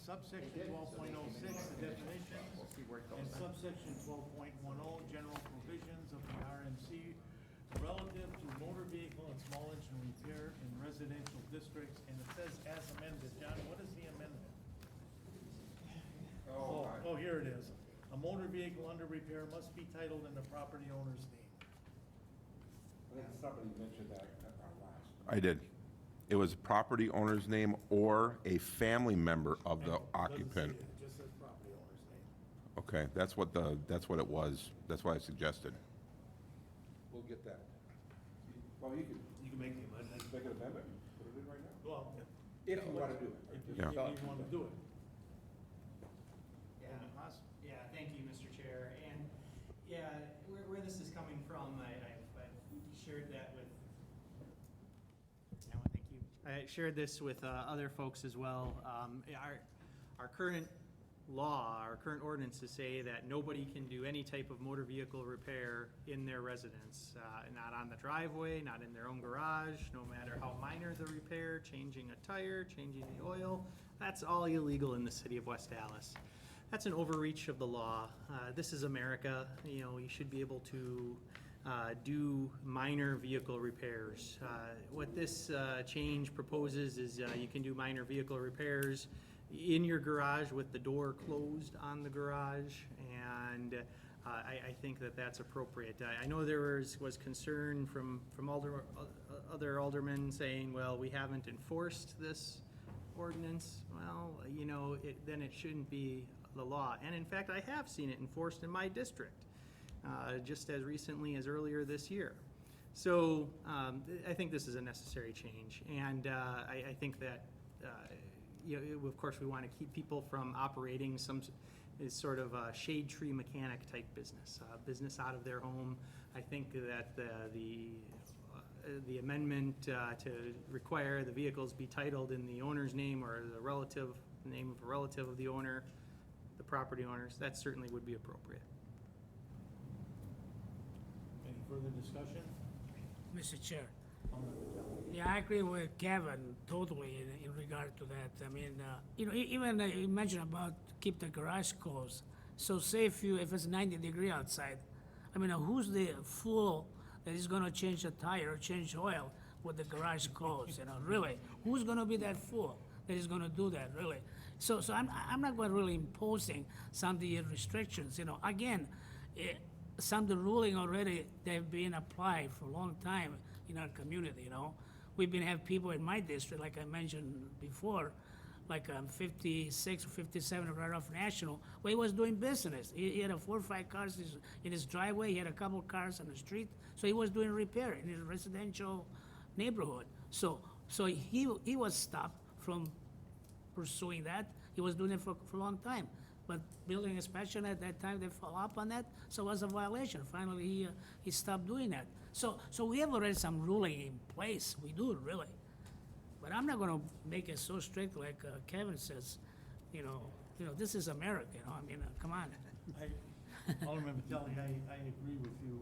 subsection 12.06, the definitions, and subsection 12.10, general provisions of the RMC relative to motor vehicle and small engine repair in residential districts, and it says as amended. John, what is the amendment? Oh, here it is. A motor vehicle under repair must be titled in the property owner's name. I think somebody mentioned that at our last. I did. It was property owner's name or a family member of the Doesn't say occupant. that, it just says property owner's name. Okay, that's what it was. That's what I suggested. We'll get that. Well, you can You can make the amendment. make an amendment, put it in right now. Well, If you want to do it. if you Yeah. want to do it. Yeah, Alderman Haas? yeah, thank you, Mr. Chair. And, yeah, where this is coming from, I've shared that with, no, thank you. I shared this with other folks as well. Our current law, our current ordinances say that nobody can do any type of motor vehicle repair in their residence, not on the driveway, not in their own garage, no matter how minor the repair, changing a tire, changing the oil. That's all illegal in the city of West Allis. That's an overreach of the law. This is America. You know, you should be able to do minor vehicle repairs. What this change proposes is you can do minor vehicle repairs in your garage with the door closed on the garage, and I think that that's appropriate. I know there was concern from other aldermen saying, well, we haven't enforced this ordinance. Well, you know, then it shouldn't be the law. And in fact, I have seen it enforced in my district, just as recently as earlier this year. So I think this is a necessary change, and I think that you know, of course, we want to keep people from operating some sort of a shade tree mechanic type business, business out of their home. I think that the amendment to require the vehicles be titled in the owner's name or the name of a relative of the owner, the property owners, that certainly would be appropriate. Any further discussion? Mr. Chair. Alderman Patel. Yeah, I agree with Kevin totally in regard to that. I mean, you know, even you mentioned about keep the garage closed. So say if it's 90-degree outside, I mean, who's the fool that is gonna change the tire or change oil with the garage closed, you know, really? Who's gonna be that fool that is gonna do that, really? So I'm not going really imposing some of the restrictions, you know. Again, some of the ruling already, they've been applied for a long time in our community, you know. We've been have people in my district, like I mentioned before, like 56 or 57 right off National, where he was doing business. He had 4 or 5 cars in his driveway. He had a couple of cars on the street. So he was doing repair in his residential neighborhood. So he was stopped from pursuing that. He was doing it for a long time. But building inspection at that time, they follow up on that, so it was a violation. Finally, he stopped doing that. So we have already some ruling in place. We do, really. But I'm not gonna make it so strict like Kevin says, you know, this is America, you know, I mean, come on. Alderman Patel, I agree with you.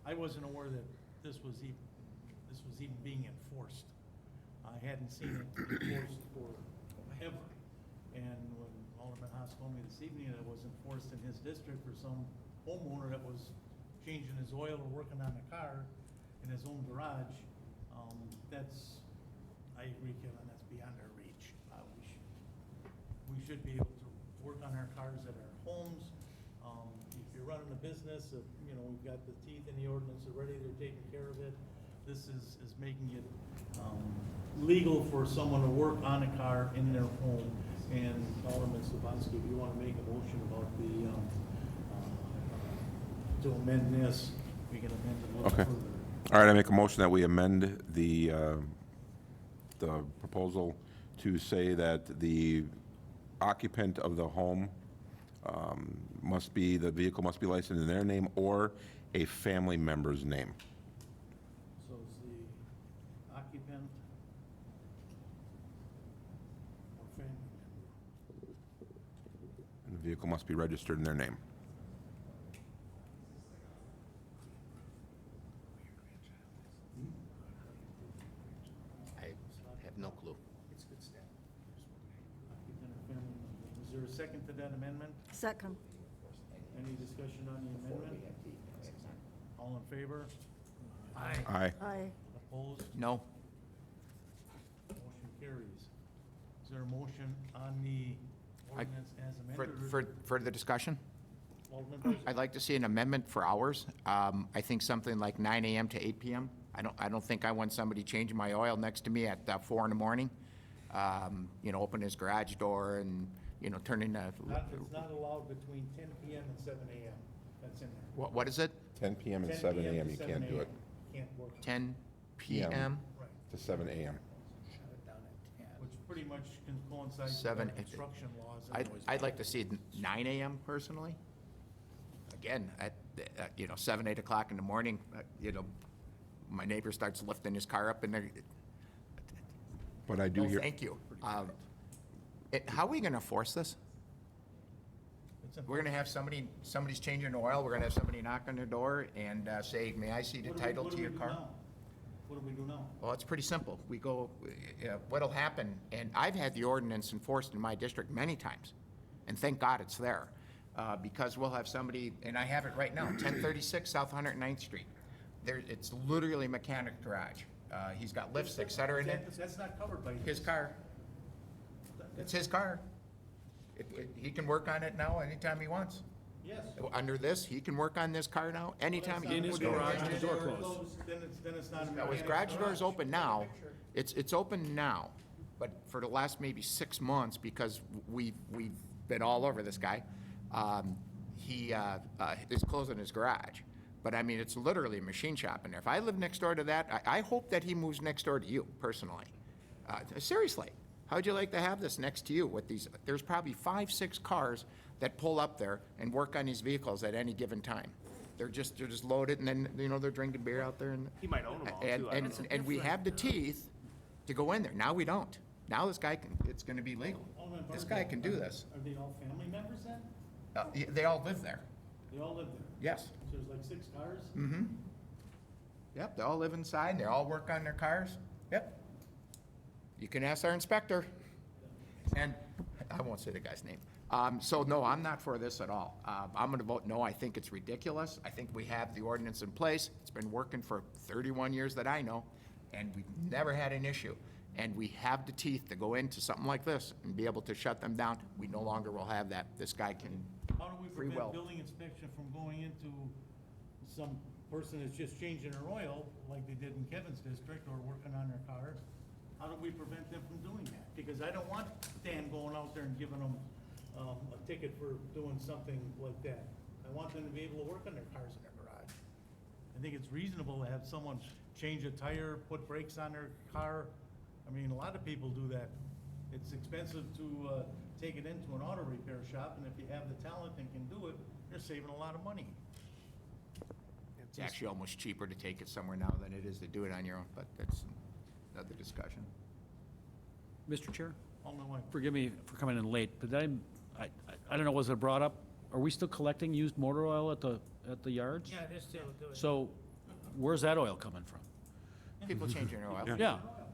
I wasn't aware that this was even being enforced. I hadn't seen it enforced forever. And when Alderman Haas told me this evening that it was enforced in his district for some homeowner that was changing his oil or working on a car in his own garage, I agree, Kevin, that's beyond our reach. We should be able to work on our cars at our homes. If you're running a business, you know, we've got the teeth in the ordinance already, they're taking care of it. This is making it legal for someone to work on a car in their home. And Alderman Slavansky, if you want to make a motion about to amend this, we can amend it a little Okay. further. All right, I make a motion that we amend the proposal to say that the occupant of the home the vehicle must be licensed in their name or a family member's name. So is the occupant or family member? And the vehicle must be registered in their name. I have no clue. Occupant or family there a second to that amendment? Second. Any discussion on the amendment? All in favor? Aye. Aye. Opposed? No. Motion carries. Is there a motion on the ordinance as amended? For further discussion? Alderman Barzak? I'd like to see an amendment for hours. I think something like 9 AM to 8 PM. I don't think I want somebody changing my oil next to me at 4 in the morning. You know, open his garage door and, you know, turning the, It's not allowed between 10 PM and 7 AM. That's in there. what is it? 10 PM and 10 7 PM AM, to you 7 can't do it. AM. Can't work. 10 PM. PM? Right. To 7 AM. Which pretty much can coincide with Seven- our construction laws. I'd like to see 9 AM personally. Again, you know, 7, 8 o'clock in the morning, you know, my neighbor starts lifting his car up in there. But I do No, hear, thank you. How are we gonna force this? It's a- We're gonna have somebody's changing the oil, we're gonna have somebody knock on their door and say, may I see the What do we- title what to do we your do car? now? What do we do now? Well, it's pretty simple. We go, what'll happen, and I've had the ordinance enforced in my district many times, and thank God it's there, because we'll have somebody, and I have it right now, 1036 South 109th Street. It's literally mechanic garage. He's got lifts, et cetera, in it. That's not covered by His this. car. It's his car. He can work on it now anytime he wants. Yes. Under this, he can work on this car now anytime he In wants. his garage, the door closed. Then it's not a Now, his mechanic garage door is open now. It's open now, but for the last maybe 6 months, because we've been all over this guy, he is closing his garage. But I mean, it's literally a machine shop in there. If I live next door to that, I hope that he moves next door to you personally. Seriously, how'd you like to have this next to you with these, there's probably 5, 6 cars that pull up there and work on these vehicles at any given time. They're just loaded, and then, you know, they're drinking beer out there, and. He might own them all, too, I don't know. And we have the teeth to go in there. Now we don't. Now this guy can, it's gonna be legal. Alderman This Barzak, guy can do this. Are they all family members then? They all live there. They all live there? Yes. So there's like 6 cars? Mm-hmm. Yep, they all live inside, they all work on their cars. Yep. You can ask our inspector. And I won't say the guy's name. So no, I'm not for this at all. I'm gonna vote no. I think it's ridiculous. I think we have the ordinance in place. It's been working for 31 years that I know, and we've never had an issue. And we have the teeth to go into something like this and be able to shut them down. We no longer will have that. This guy can, How do we Free will. prevent building inspection from going into some person that's just changing their oil, like they did in Kevin's district, or working on their car? How do we prevent them from doing that? Because I don't want Dan going out there and giving them, a ticket for doing something like that. I want them to be able to work on their cars in their garage. I think it's reasonable to have someone change a tire, put brakes on their car. I mean, a lot of people do that. It's expensive to, take it into an auto repair shop, and if you have the talent and can do it, you're saving a lot of money. it's actually almost cheaper to take it somewhere now than it is to do it on your own, but that's another discussion. Mr. Chair, Alderman White. forgive me for coming in late, but I don't know, was it brought up? Are we still collecting used motor oil at the yards? Yeah, they still do it. So where's that oil coming from? People changing their oil.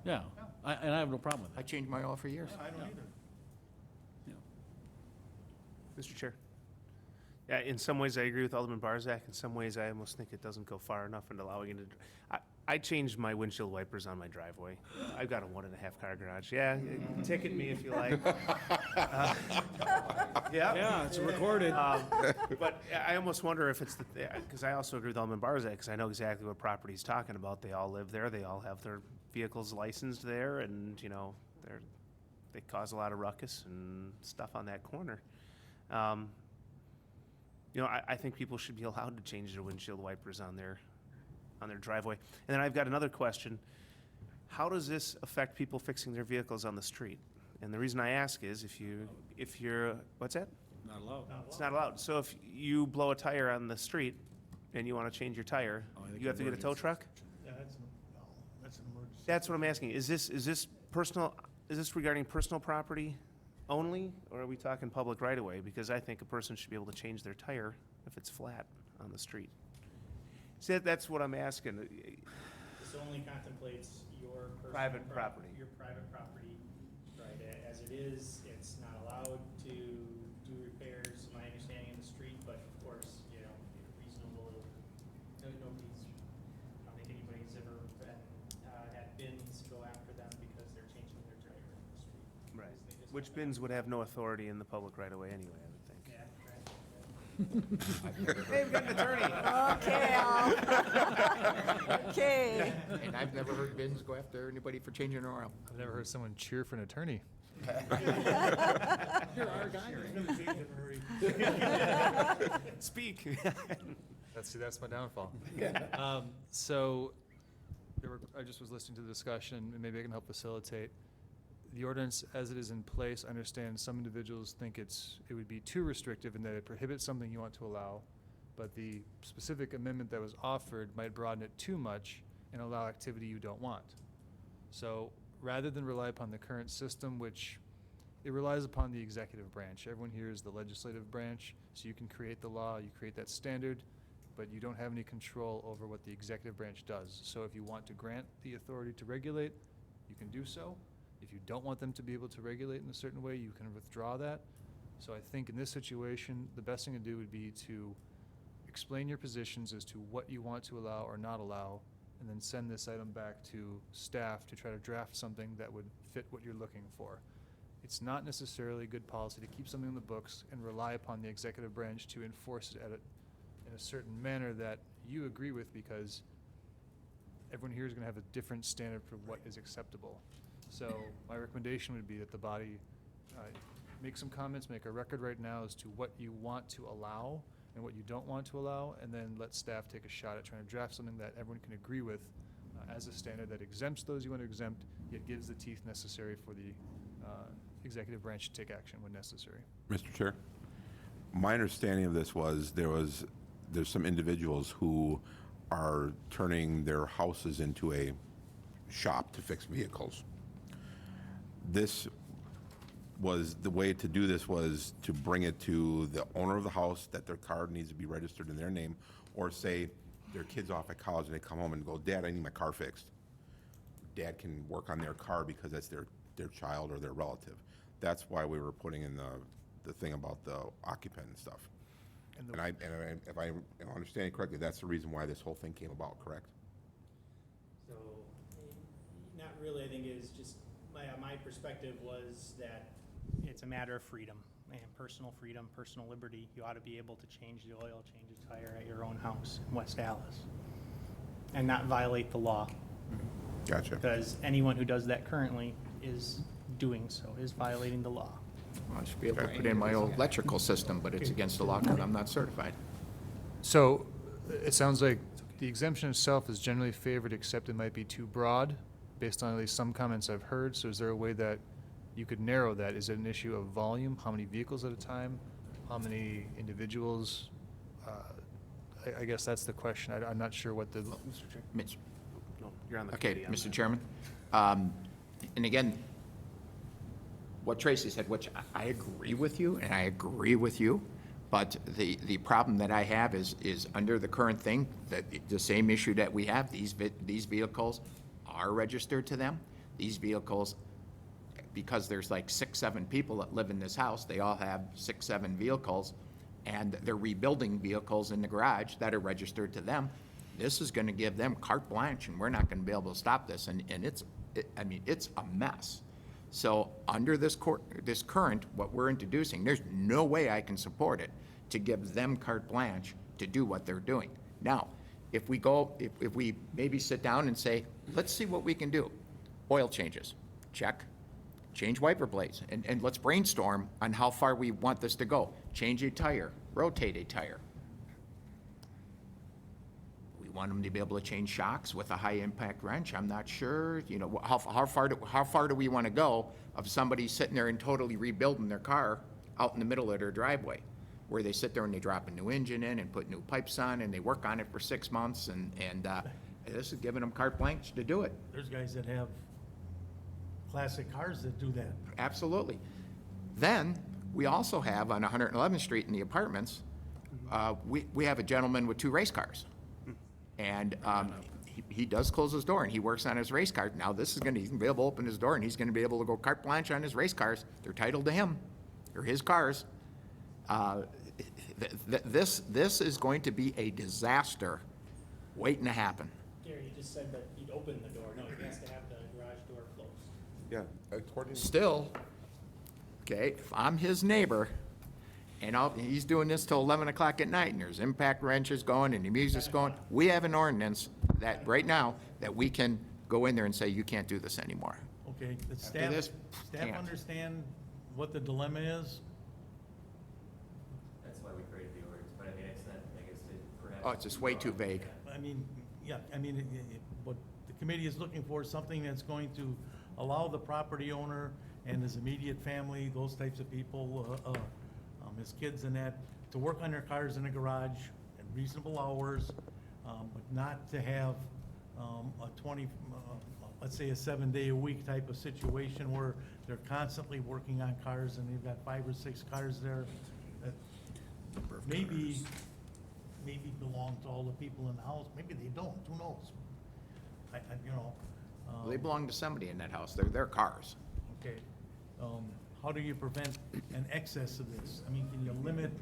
Yeah, and I have no problem with I that. changed my oil for years. I don't either. Mr. Chair. Yeah, in some ways, I agree with Alderman Barzak. In some ways, I almost think it doesn't go far enough in allowing it to. I changed my windshield wipers on my driveway. I've got a 1.5 car garage. Yeah, ticket me if you like. Yeah. Yeah, it's recorded. But I almost wonder if it's because I also agree with Alderman Barzak, because I know exactly what property he's talking about. They all live there. They all have their vehicles licensed there, and, you know, they cause a lot of ruckus and stuff on that corner. You know, I think people should be allowed to change their windshield wipers on their driveway. And then I've got another question. How does this affect people fixing their vehicles on the street? And the reason I ask is if you're, what's that? Not allowed. It's not allowed. So if you blow a tire on the street and you want to change your tire, Oh, I think you have to get a tow emergency. truck? Yeah, that's an emergency. That's what I'm asking. Is this personal, is this regarding personal property only, or are we talking public right of way? Because I think a person should be able to change their tire if it's flat on the street. See, that's what I'm asking. This only contemplates your personal. Private property. Your private property, right, as it is, it's not allowed to Which bins would have no authority in the public right away anyway, I would think. Yeah, right. Hey, we've got an attorney. Okay, okay. And I've never heard bins go after anybody for changing an oil. I've never heard someone cheer for an attorney. You're our guy. It's gonna change in a hurry. Speak. That's my downfall. So, I just was listening to the discussion, and maybe I can help facilitate. The ordinance, as it is in place, I understand some individuals think it would be too restrictive in that it prohibits something you want to allow, but the specific amendment that was offered might broaden it too much and allow activity you don't want. So, rather than rely upon the current system, which it relies upon the executive branch. Everyone here is the legislative branch, so you can create the law, you create that standard, but you don't have any control over what the executive branch does. So if you want to grant the authority to regulate, you can do so. If you don't want them to be able to regulate in a certain way, you can withdraw that. So I think in this situation, the best thing to do would be to explain your positions as to what you want to allow or not allow, and then send this item back to staff to try to draft something that would fit what you're looking for. It's not necessarily good policy to keep something in the books and rely upon the executive branch to enforce it in a certain manner that you agree with, because everyone here is going to have a different standard for what is acceptable. So my recommendation would be that the body make some comments, make a record right now as to what you want to allow and what you don't want to allow, and then let staff take a shot at trying to draft something that everyone can agree with as a standard that exempts those you want to exempt, yet gives the teeth necessary for the executive branch to take action when necessary. Mr. Chair, my understanding of this was there's some individuals who are turning their houses into a shop to fix vehicles. This was, the way to do this was to bring it to the owner of the house that their car needs to be registered in their name, or say their kid's off at college and they come home and go, Dad, I need my car fixed. Dad can work on their car because that's their child or their relative. That's why we were putting in the thing about the occupant and stuff. And if I understand it correctly, that's the reason why this whole thing came about, correct? So, not really, I think it is just, my perspective was that it's a matter of freedom, and personal freedom, personal liberty. You ought to be able to change the oil, change a tire at your own house in West Allis, and not violate the law. Gotcha. Because anyone who does that currently is doing so, is violating the law. I should be able to put in my old electrical system, but it's against the law because I'm not certified. So it sounds like the exemption itself is generally favored, except it might be too broad, based on at least some comments I've heard. So is there a way that you could narrow that? Is it an issue of volume? How many vehicles at a time? How many individuals? I guess that's the question. I'm not sure what the. Mr. Chair? Mitch. No, you're on the Okay, committee on Mr. that. Chairman. And again, what Tracy said, which I agree with you, and I agree with you, but the problem that I have is under the current thing, that the same issue that we have, these vehicles are registered to them. These vehicles, because there's like 6, 7 people that live in this house, they all have 6, 7 vehicles, and they're rebuilding vehicles in the garage that are registered to them. This is gonna give them carte blanche, and we're not gonna be able to stop this, and it's a mess. So under this current, what we're introducing, there's no way I can support it to give them carte blanche to do what they're doing. Now, if we maybe sit down and say, let's see what we can do. Oil changes, check. Change wiper blades, and let's brainstorm on how far we want this to go. Change a tire, rotate a tire. We want them to be able to change shocks with a high impact wrench. I'm not sure, you know, how far do we want to go of somebody sitting there and totally rebuilding their car out in the middle of their driveway, where they sit there and they drop a new engine in and put new pipes on and they work on it for 6 months, and this is giving them carte blanche to do it. There's guys that have classic cars that do that. Absolutely. Then, we also have on 111th Street in the apartments, we have a gentleman with 2 race cars. And he does close his door and he works on his race car. Now, he's gonna be able to open his door and he's gonna be able to go carte blanche on his race cars. They're titled to him. They're his cars. This is going to be a disaster waiting to happen. Gary, you just said that you'd open the door. No, he has to have the garage door closed. Yeah. Still, okay, if I'm his neighbor, and he's doing this till 11 o'clock at night, and there's impact wrenches going, and the music's going, we have an ordinance that, right now, that we can go in there and say, you can't do this anymore. Okay, the this, staff can't. understand what the dilemma is? That's why we created the ordinance, but I mean, it's not, I guess, to perhaps. Oh, it's just way too vague. I mean, yeah, I mean, what the committee is looking for is something that's going to allow the property owner and his immediate family, those types of people, his kids and that, to work on their cars in the garage at reasonable hours, but not to have a 20, let's say a 7-day-a-week type of situation where they're constantly working on cars and they've got 5 or 6 cars there that maybe belong to all the people in the house. Maybe they don't, who knows? You know. They belong to somebody in that house. They're their cars. Okay. How do you prevent an excess of this? I mean, can you limit,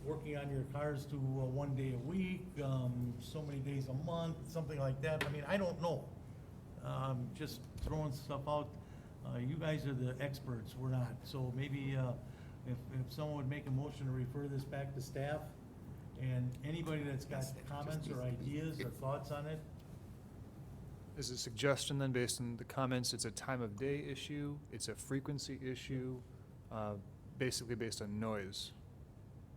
working on your cars to 1 day a week, so many days a month, something like that? I mean, I don't know. Just throwing stuff out. You guys are the experts, we're not. So maybe, if someone would make a motion to refer this back to staff, and anybody that's got comments or ideas or thoughts on it, Is a suggestion then, based on the comments, it's a time of day issue, it's a frequency issue, basically based on noise,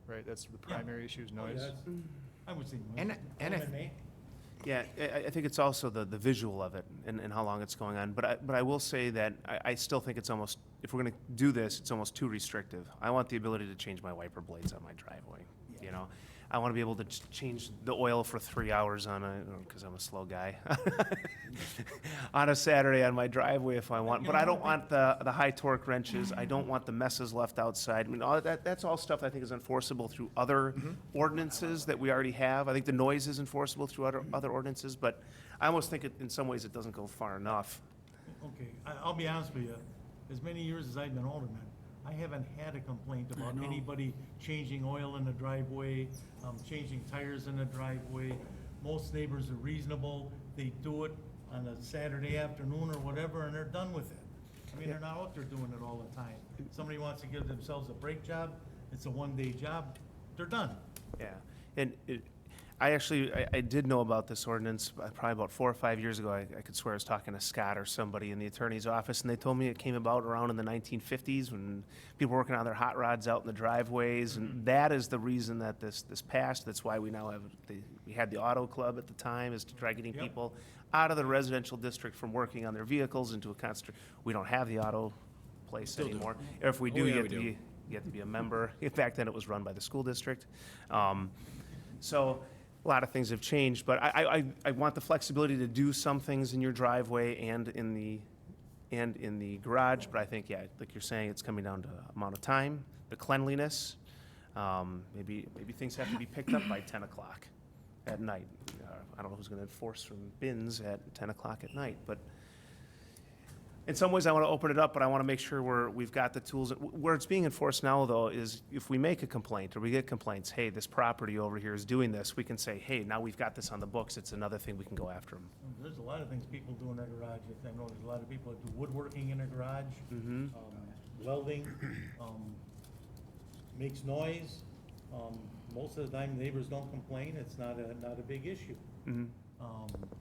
right? That's the Yeah. primary issue is Oh, yeah, noise. that's- I would say. And if- MMA? Yeah, I think it's also the visual of it and how long it's going on. But I will say that I still think it's almost, if we're gonna do this, it's almost too restrictive. I want the ability to change my wiper blades on my driveway, you know? I wanna be able to change the oil for 3 hours on because I'm a slow guy, on a Saturday on my driveway if I want. But I don't want the high torque wrenches. I don't want the messes left outside. I mean, all that's all stuff I think is enforceable through other ordinances that we already have. I think the noise is enforceable through other ordinances, but I almost think in some ways it doesn't go far enough. Okay, I'll be honest with you, as many years as I've been alderman, I haven't had a complaint about know. anybody changing oil in the driveway, changing tires in the driveway. Most neighbors are reasonable, they do it on a Saturday afternoon or whatever, and they're done with it. I mean, they're not out there doing it all the time. Somebody wants to give themselves a break job, it's a 1-day job, they're done. Yeah, and I did know about this ordinance probably about 4 or 5 years ago. I could swear I was talking to Scott or somebody in the attorney's office, and they told me it came about around in the 1950s when people were working on their hot rods out in the driveways, and that is the reason that this passed. That's why we now have, we had the auto club at the time, is to try getting Yep. people out of the residential district from working on their vehicles into a constant, we don't have the auto place anymore. Or if we do, you have to be a member. Back then, it was run by the school district. So a lot of things have changed, but I want the flexibility to do some things in your driveway and in the garage, but I think, yeah, like you're saying, it's coming down to amount of time, the cleanliness. Maybe things have to be picked up by 10 o'clock at night. I don't know who's gonna enforce from bins at 10 o'clock at night, but in some ways, I want to open it up, but I want to make sure we've got the tools. Where it's being enforced now, though, is if we make a complaint or we get complaints, hey, this property over here is doing this, we can say, hey, now we've got this on the books, it's another thing we can go after them. There's a lot of things people do in their garage. I know there's a lot of people that do woodworking in their garage, welding, makes noise. Most of the time, neighbors don't complain. It's not a big issue.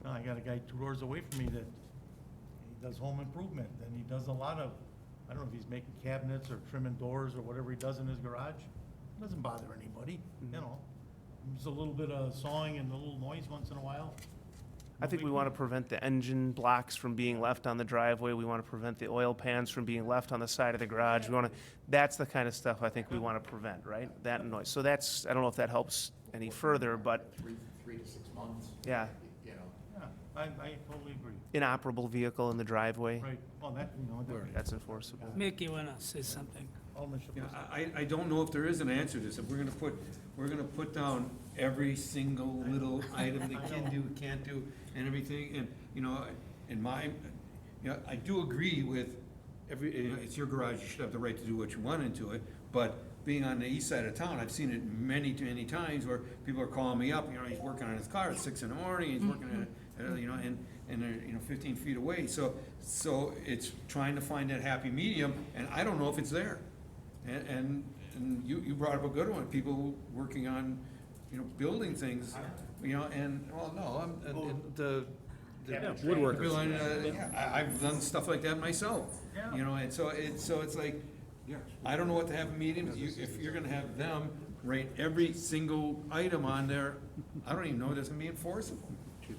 I got a guy 2 doors away from me that he does home improvement, and he does a lot of, I don't know if he's making cabinets or trimming doors or whatever he does in his garage. It doesn't bother anybody, you know. There's a little bit of sawing and a little noise once in a while. I think we want to prevent the engine blocks from being left on the driveway. We want to prevent the oil pans from being left on the side of the garage. We want to, that's the kind of stuff I think we want to prevent, right? That and noise. So that's, I don't know if that helps any further, but 3 to 6 months. yeah, You know. Yeah, I totally agree. inoperable vehicle in the driveway, Right, well, that, that's enforceable. Mickey wanna say something? Alderman Yeah, Shapursky. I don't know if there is an answer to this. If we're gonna put down every single little item they can do, can't do, and everything, and, you know, I do agree with it's your garage, you should have the right to do what you want into it, but being on the east side of town, I've seen it many times where people are calling me up, you know, he's working on his car at 6 in the morning, he's working you know, and they're, you know, 15 feet away. So it's trying to find that happy medium, and I don't know if it's there. And you brought up a good one, people working on, you know, building things, you know, and, well, no, the Woodworkers. building, yeah, I've done stuff like that myself, you know, and so it's like, I don't know what the happy medium is. If you're gonna have them write every single item on there, I don't even know if it's gonna be enforceable.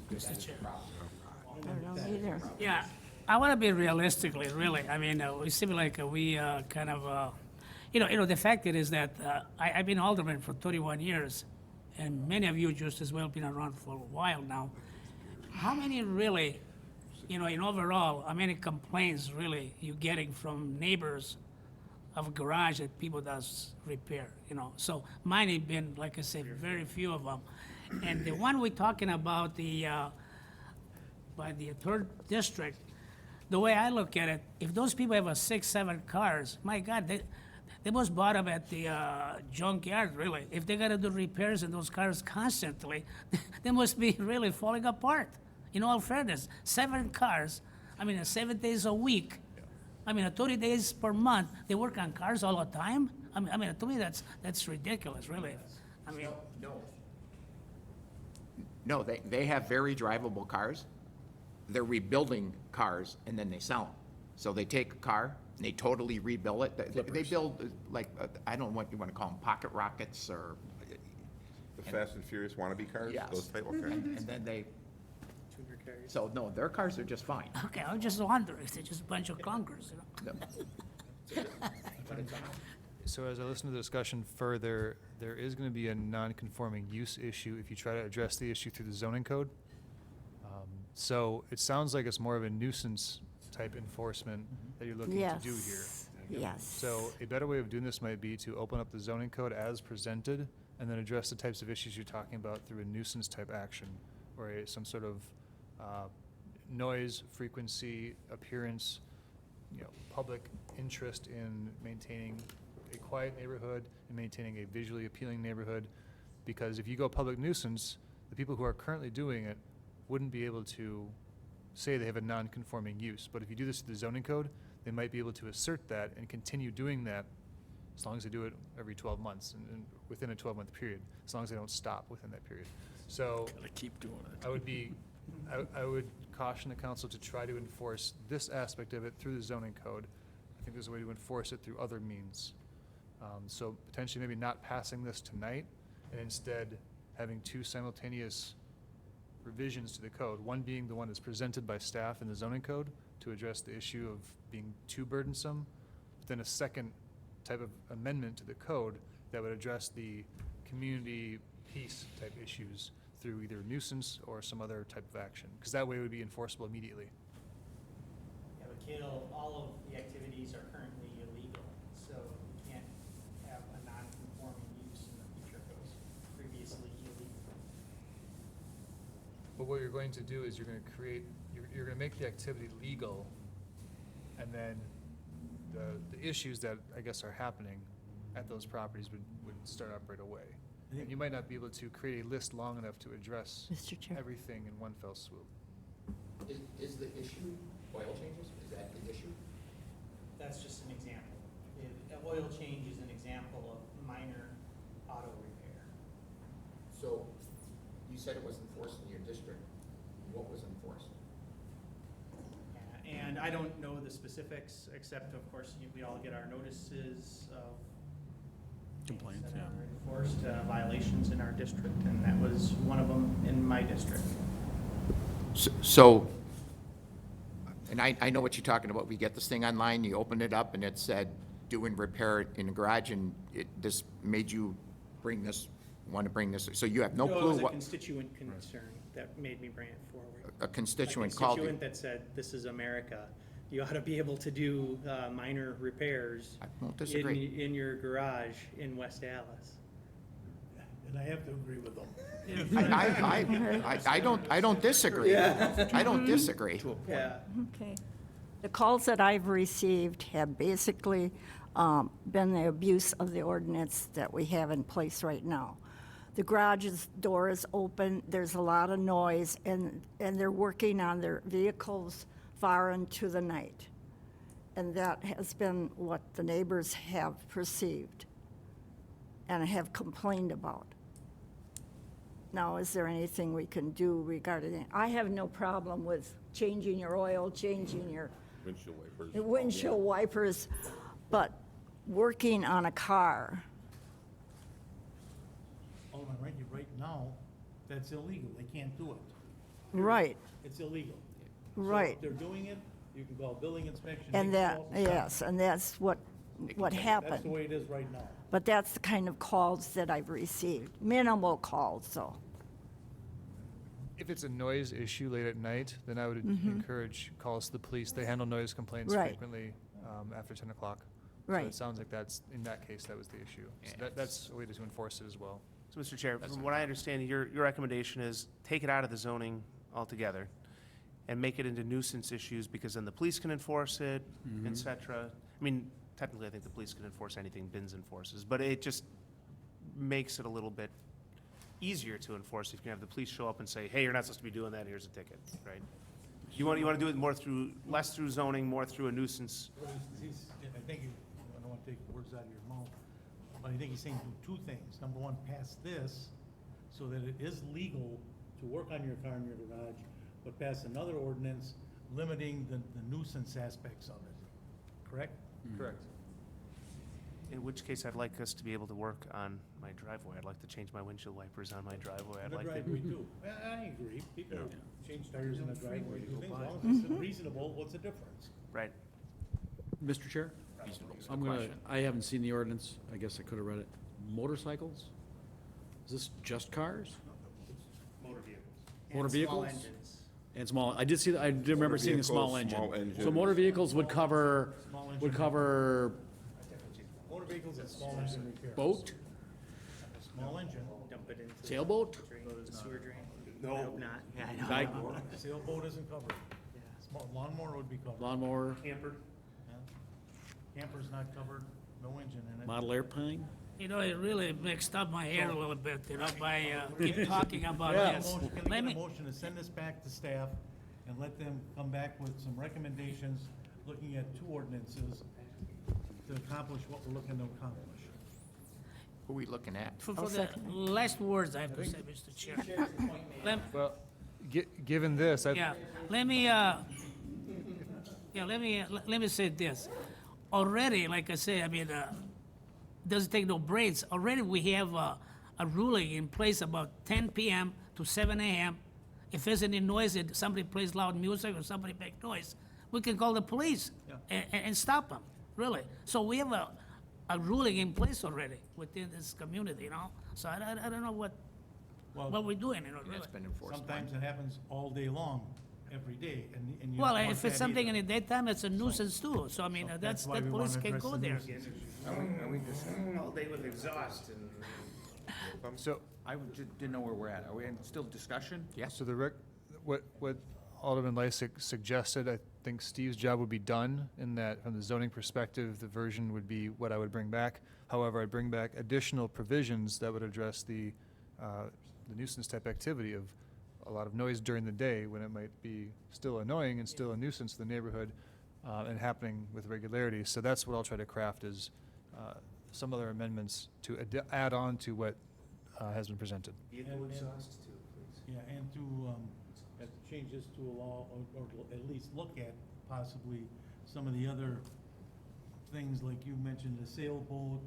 Mr. Chair. I don't know either. Yeah, I want to be realistically, really. I mean, we seem like we kind of, you know, the fact is that I've been alderman for 31 years, and many of you just as well been around for a while now. How many really, you know, in overall, how many complaints really you getting from neighbors of a garage that people does repair, you know? So mine have been, like I said, very few of them. And the one we're talking about, by the third district, the way I look at it, if those people have 6, 7 cars, my God, they must bought them at the junkyard, really. If they gotta do repairs in those cars constantly, they must be really falling apart. In all fairness, 7 cars, I mean, 7 days a week, I mean, 30 days per month, they work on cars all the time? I mean, to me, that's ridiculous, really. I mean, No, they have very drivable cars. They're rebuilding cars and then they sell them. So they take a car and they totally rebuild it. They build like, I don't know what you want to call them, pocket rockets or, The Fast and Furious wannabe cars? Yes. Those type, okay. and then they, so no, their cars are just fine. okay, I was just wondering, if they're just a bunch of clunkers, you know? No. So as I listen to the discussion further, there is going to be a non-conforming use issue if you try to address the issue through the zoning code. So it sounds like it's more of a nuisance type enforcement that you're looking to do here. Yes. So a better way of doing this might be to open up the zoning code as presented and then address the types of issues you're talking about through a nuisance type action or some sort of noise, frequency, appearance, you know, public interest in maintaining a quiet neighborhood and maintaining a visually appealing neighborhood. Because if you go public nuisance, the people who are currently doing it wouldn't be able to say they have a non-conforming use. But if you do this through the zoning code, they might be able to assert that and continue doing that as long as they do it every 12 months and within a 12-month period, as long as they don't stop within that period. So keep doing it. I would caution the council to try to enforce this aspect of it through the zoning code. I think there's a way to enforce it through other means. So potentially maybe not passing this tonight and instead having 2 simultaneous revisions to the code, one being the one that's presented by staff in the zoning code to address the issue of being too burdensome, but then a second type of amendment to the code that would address the community peace type issues through either nuisance or some other type of action, because that way it would be enforceable immediately. Yeah, but Kale, all of the activities are currently illegal, so you can't have a non-conforming use in the future if it was previously illegal. But what you're going to do is you're going to create, you're going to make the activity legal, and then the issues that I guess are happening at those properties would start up right away. And you might not be able to create a list long enough to address Mr. Chair. everything in one fell swoop. Is the issue oil changes? Is that the issue? That's just an example. The oil change is an example of minor auto repair. So you said it was enforced in your district. What was enforced? And I don't know the specifics, except of course, we all get our notices of Complaints, things that yeah. are enforced, violations in our district, and that was one of them in my district. So, and I know what you're talking about. We get this thing online, you open it up, and it said, doing repair in the garage, and this made you want to bring this, so you have no It clue was a what, constituent concern that made me bring it forward. a constituent A called you. constituent that said, this is America. You ought to be able to do minor repairs I don't disagree. in your garage in West Allis. And I have to agree with them. I don't disagree. I don't disagree. Yeah. Okay. The calls that I've received have basically been the abuse of the ordinance that we have in place right now. the garage's door is open, there's a lot of noise, and they're working on their vehicles far into the night. And that has been what the neighbors have perceived and have complained about. Now, is there anything we can do regarding it? I have no problem with changing your oil, changing your Windshield wipers. windshield wipers, but working on a car, Alderman Rankin, right now, that's illegal. They can't do it. right, It's illegal. So right. if they're doing it, you can call building inspection. And they can that, call- yes, and that's what That's the happened. way it is right now. But that's the kind of calls that I've received, minimal calls, so. If it's a noise issue late at night, then I would encourage calls to the police. They handle noise complaints Right. frequently after 10 o'clock. So Right. it sounds like that's, in that case, that was the issue. So that's a way to enforce it as well. So, Mr. Chair, from what I understand, your recommendation is take it out of the zoning altogether and make it into nuisance issues, because then the police can enforce it, et cetera. I mean, technically, I think the police can enforce anything Bins enforces, but it just makes it a little bit easier to enforce if you can have the police show up and say, hey, you're not supposed to be doing that, here's a ticket, right? You want to do it more through, less through zoning, more through a nuisance? I think, I don't want to take words out of your mouth, but I think he's saying do two things. Number one, pass this so that it is legal to work on your car in your garage, but pass another ordinance limiting the nuisance aspects of it. Correct? Correct. In which case, I'd like us to be able to work on my driveway. I'd like to change my windshield wipers on my driveway. I'd The like to. driveway too. I agree. People change tires in the driveway, do things, as long as it's reasonable, what's the difference? Right. Mr. Chair? Reasonable's the I'm gonna, question. I haven't seen the ordinance, I guess I could have read it. Motorcycles? Is this just cars? Motor vehicles. Motor And small vehicles? engines. And small, I did see, I did remember seeing a small vehicles, engine. small engines. So motor vehicles would cover, would cover Motor vehicles and small engine repairs. boat, Small engine. Dump it into sailboat? the sewer drain. No. I hope not. Yeah, I know. Bike- Sailboat isn't covered. Yeah. Small lawnmower would be covered. lawnmower, Camper. Yeah. Camper's not covered, no engine in it. model airplane? You know, it really mixed up my hair a little bit, you know, by keep talking about Can I this. get a motion- Can I Let get a me, motion to send this back to staff and let them come back with some recommendations, looking at two ordinances to accomplish what we're looking to accomplish? Who are we looking at? for the last words I have to say, Mr. Chair. Well, given this, Yeah, let me, let me say this. Already, like I say, I mean, doesn't take no brains. Already we have a ruling in place about 10 p.m. to 7 a.m. If there's any noise, if somebody plays loud music or somebody make noise, we can call the police and stop them, really. So we have a ruling in place already within this community, you know? So I don't know what we're doing, you know, really. It's been enforced. Sometimes it happens all day long, every day, and you Well, don't want if it's that something in either. the daytime, it's a nuisance too. So I mean, So that's, why that we police wanna can address go the there. nuisance. Are we just, All day with exhaust and. so, didn't know where we're at. Are we in still discussion? Yes. so what Alderman Lysick suggested, I think Steve's job would be done in that, from the zoning perspective, the version would be what I would bring back. However, I'd bring back additional provisions that would address the nuisance type activity of a lot of noise during the day when it might be still annoying and still a nuisance to the neighborhood, and happening with regularity. So that's what I'll try to craft, is some other amendments to add on to what has been presented. Vehicle exhaust too, please. Yeah, and to change this to allow, or to at least look at possibly some of the other things, like you mentioned, the sailboat,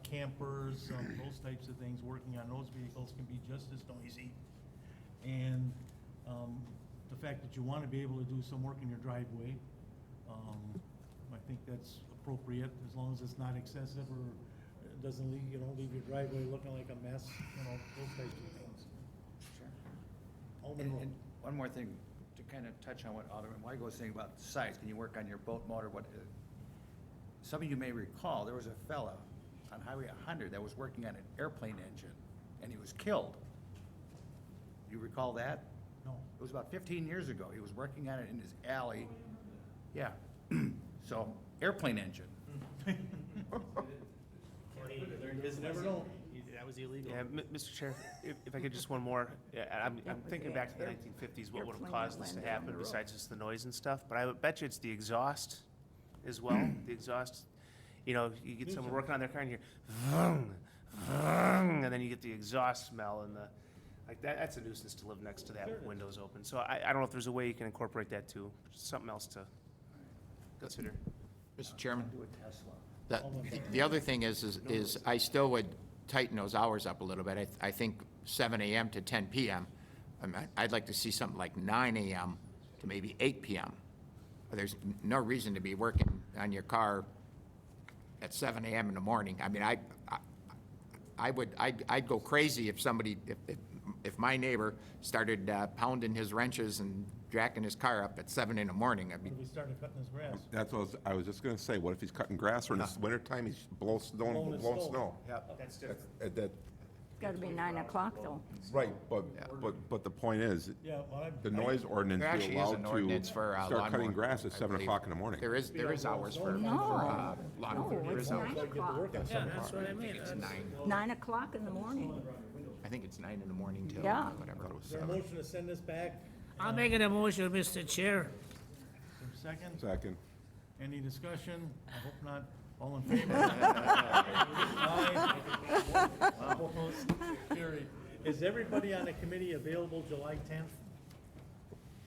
campers, those types of things, working on those vehicles can be just as noisy. And the fact that you want to be able to do some work in your driveway, I think that's appropriate, as long as it's not excessive or it doesn't leave, you don't leave your driveway looking like a mess, you know, those types of things. Alderman Rowe. And one more thing, to kind of touch on what Alderman Weigel was saying about size, can you work on your boat motor, some of you may recall, there was a fella on Highway 100 that was working on an airplane engine, and he was killed. You recall that? No. It was about 15 years ago. He was working on it in his alley. Yeah. So, airplane engine. Learn his You never know. that was illegal. Yeah, Mr. Chair, if I could just one more, yeah, I'm thinking back to the 1950s, what would have caused this to happen besides just the noise and stuff, but I would bet you it's the exhaust as well, the exhaust, you know, you get someone working on their car and you hear, vroom, vroom, and then you get the exhaust smell and the, like, that's a nuisance to live next to that with windows open, so I don't know if there's a way you can incorporate that too, something else to consider. Mr. Chairman? Do a Tesla. The other thing is I still would tighten those hours up a little bit. I think 7 AM to 10 PM. I'd like to see something like 9 AM to maybe 8 PM. There's no reason to be working on your car at 7 AM in the morning. I mean, I'd go crazy if somebody, if my neighbor started pounding his wrenches and jacking his car up at 7 in the morning. I What mean, if we started cutting his grass? That's what I was just gonna say, what if he's cutting grass or in the wintertime, he's blowing Blowing snow? his snow. That's different. That, Gotta be 9 o'clock, though. right, but the point is, Yeah, well, the noise ordinance, There you're actually is allowed an to ordinance for start lawnmower, cutting grass at I 7 believe. o'clock in the morning. there is hours for No, lawnmower. no, There it's is hours. 9 o'clock. Yeah, that's what I mean. It's That's- 9. 9 o'clock in the morning. I think it's 9 in the morning till Yeah. whatever. is there a motion to send this back? I'll make an motion, Mr. Chair. Second? Second. Any discussion? I hope not. All in favor? Aye. Opposed? Carried. Is everybody on the committee available July 10th?